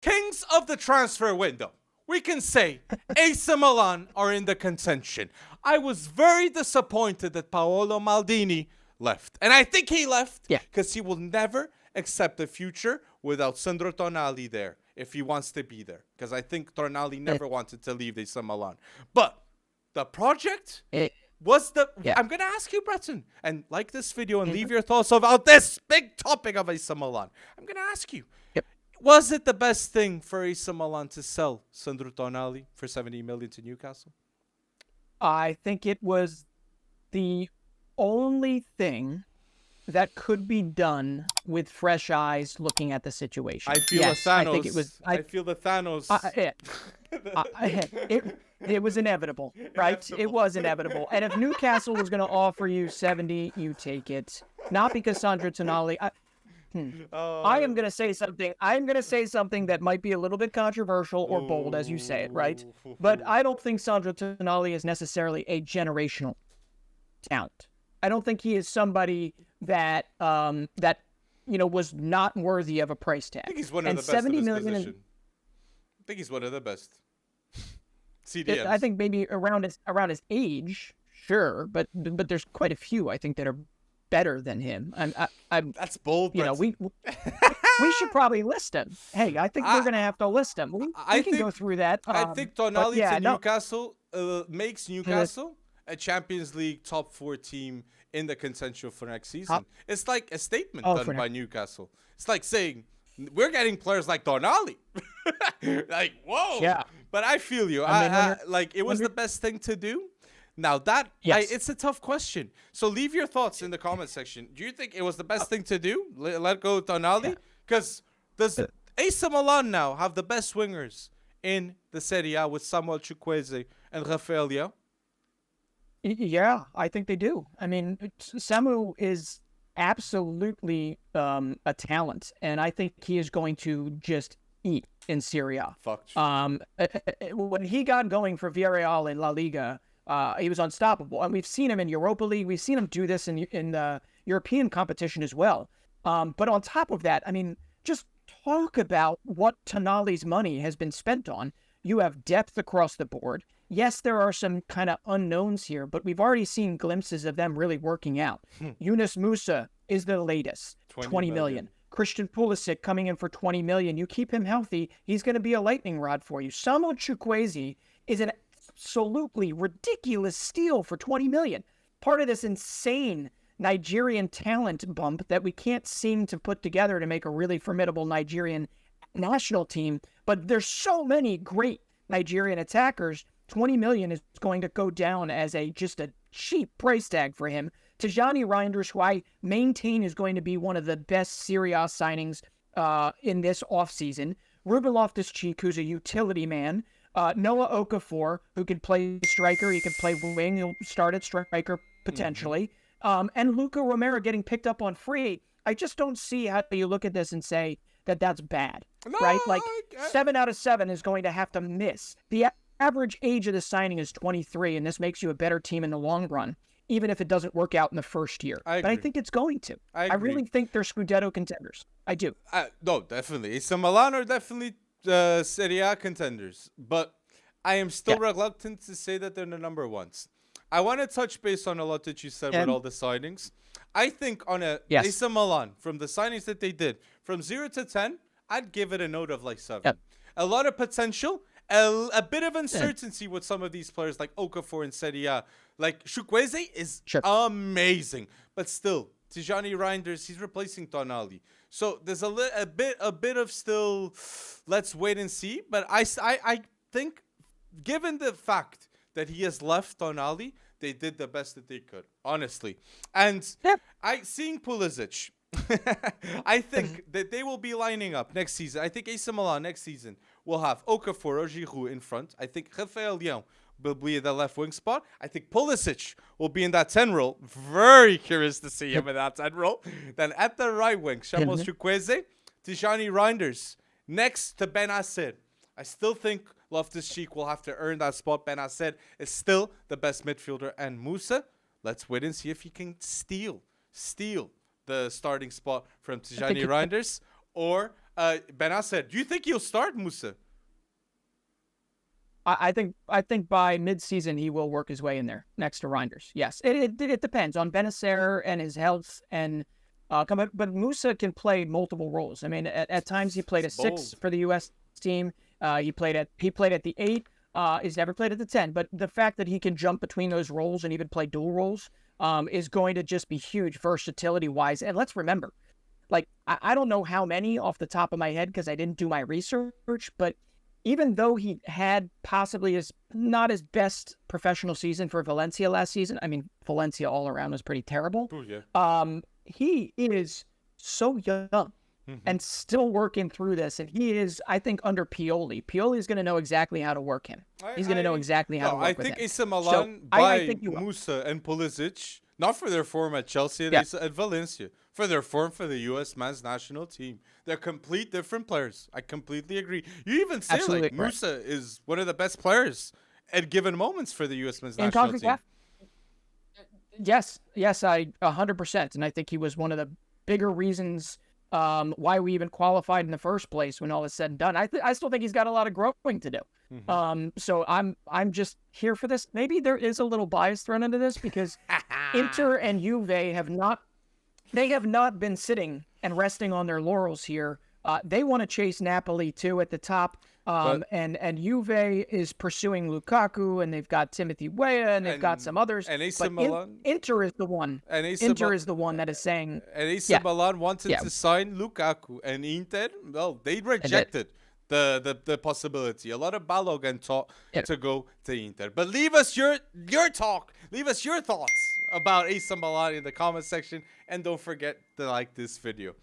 Kings of the transfer window. We can say AC Milan are in the contention. I was very disappointed that Paolo Maldini left. And I think he left because he will never accept a future without Sandro Tonali there if he wants to be there. Because I think Tonali never wanted to leave AC Milan. But the project was the... I'm going to ask you, Breton, and like this video and leave your thoughts about this big topic of AC Milan. I'm going to ask you. Was it the best thing for AC Milan to sell Sandro Tonali for 70 million to Newcastle? I think it was the only thing that could be done with fresh eyes looking at the situation. I feel the Thanos. I think it was. I feel the Thanos. It was inevitable, right? It was inevitable. And if Newcastle was going to offer you 70, you take it. Not because Sandro Tonali. I am going to say something. I'm going to say something that might be a little bit controversial or bold as you say it, right? But I don't think Sandro Tonali is necessarily a generational talent. I don't think he is somebody that was not worthy of a price tag. I think he's one of the best 70 million position. I think he's one of the best. CDMs. I think maybe around his age, sure, but there's quite a few I think that are better than him. I'm That's bold. We should probably list him. Hey, I think we're gonna have to list him. We can go through that. I think Tonali to Newcastle makes Newcastle a Champions League top 4 team in the contention for next season. It's like a statement done by Newcastle. It's like saying we're getting players like Tonali. Like whoa. Yeah. But I feel you. It was the best thing to do. Now, it's a tough question. So leave your thoughts in the comment section. Do you think it was the best thing to do? Let go Tonali? Because does AC Milan now have the best wingers in the Serie A with Samuel Chukwueze and Rafael Leão? Yeah, I think they do. I mean, Samu is absolutely a talent, and I think he is going to just eat in Serie A. When he got going for Villarreal in La Liga, he was unstoppable, and we've seen him in Europa League. We've seen him do this in the European competition as well. But on top of that, I mean, just talk about what Tonali's money has been spent on. You have depth across the board. Yes, there are some kind of unknowns here, but we've already seen glimpses of them really working out. Yunus Musah is the latest, 20 million. Christian Pulisic coming in for 20 million. You keep him healthy, he's going to be a lightning rod for you. Samuel Chukwueze is an absolutely ridiculous steal for 20 million. Part of this insane Nigerian talent bump that we can't seem to put together to make a really formidable Nigerian national team. But there's so many great Nigerian attackers. 20 million is going to go down as just a cheap price tag for him. Tijjani Reijnders, who I maintain is going to be one of the best Serie A signings in this offseason. Ruben Loftus-Cheek, who's a utility man. Noah Okafor, who can play striker. He can play wing. He'll start at striker potentially. And Luka Romero getting picked up on free. I just don't see how you look at this and say that that's bad, right? Like 7 out of 7 is going to have to miss. The average age of the signing is 23, and this makes you a better team in the long run, even if it doesn't work out in the first year. But I think it's going to. I really think they're Scudetto contenders. I do. No, definitely. AC Milan are definitely Serie A contenders, but I am still reluctant to say that they're the number ones. I want to touch base on a lot that you said with all the signings. I think on AC Milan, from the signings that they did, from 0 to 10, I'd give it a note of like 7. Yep. A lot of potential, a bit of uncertainty with some of these players like Okafor and Serie A. Like Chukwueze is amazing, but still, Tijjani Reijnders, he's replacing Tonali. So there's a bit of still, let's wait and see. But I think, given the fact that he has left Tonali, they did the best that they could, honestly. And seeing Pulisic, I think that they will be lining up next season. I think AC Milan next season will have Okafor or Giroud in front. I think Rafael Leão will be in the left wing spot. I think Pulisic will be in that 10 role. Very curious to see him in that 10 role. Then at the right wing, Samuel Chukwueze, Tijjani Reijnders, next to Benacer. I still think Loftus-Cheek will have to earn that spot. Benacer is still the best midfielder. And Musah, let's wait and see if he can steal the starting spot from think Tijjani Reijnders? Or Benas said, do you think he'll start Musah? I think by mid-season he will work his way in there next to Reinders. Yes, it depends on Benacer and his health and but Musah can play multiple roles. I mean, at times he played a 6 for the U.S. team. He played at the 8. He's never played at the 10. But the fact that he can jump between those roles and even play dual roles is going to just be huge versatility-wise. And let's remember, like I don't know how many off the top of my head because I didn't do my research, but even though he had possibly not his best professional season for Valencia last season, I mean, Valencia all around was pretty terrible. Ooh, yeah. He is so young and still working through this. And he is, I think, under Pioli. Pioli is going to know exactly how to work him. He's going to know exactly how to work with him. I think AC Milan by Musah and Pulisic, not for their form at Chelsea, at Valencia, for their form for the U.S. men's national team. They're complete different players. I completely agree. You even say like Musah is one of the best players at given moments for the U.S. men's national team. Yes, I 100%, and I think he was one of the bigger reasons why we even qualified in the first place. When all is said and done, I still think he's got a lot of growing to do. So I'm just here for this. Maybe there is a little bias thrown into this because Inter and Juve have not been sitting and resting on their laurels here. They want to chase Napoli too at the top. And Juve is pursuing Lukaku, and they've got Timothy Weah, and they've got some others. And AC Milan, Inter is the one. Inter is the one that is saying. And AC Milan wanted to sign Lukaku, and Inter, well, they rejected the possibility. A lot of Balogun talk to go to Inter. But leave us your talk. Leave us your thoughts about AC Milan in the comment section, and don't forget to like this video.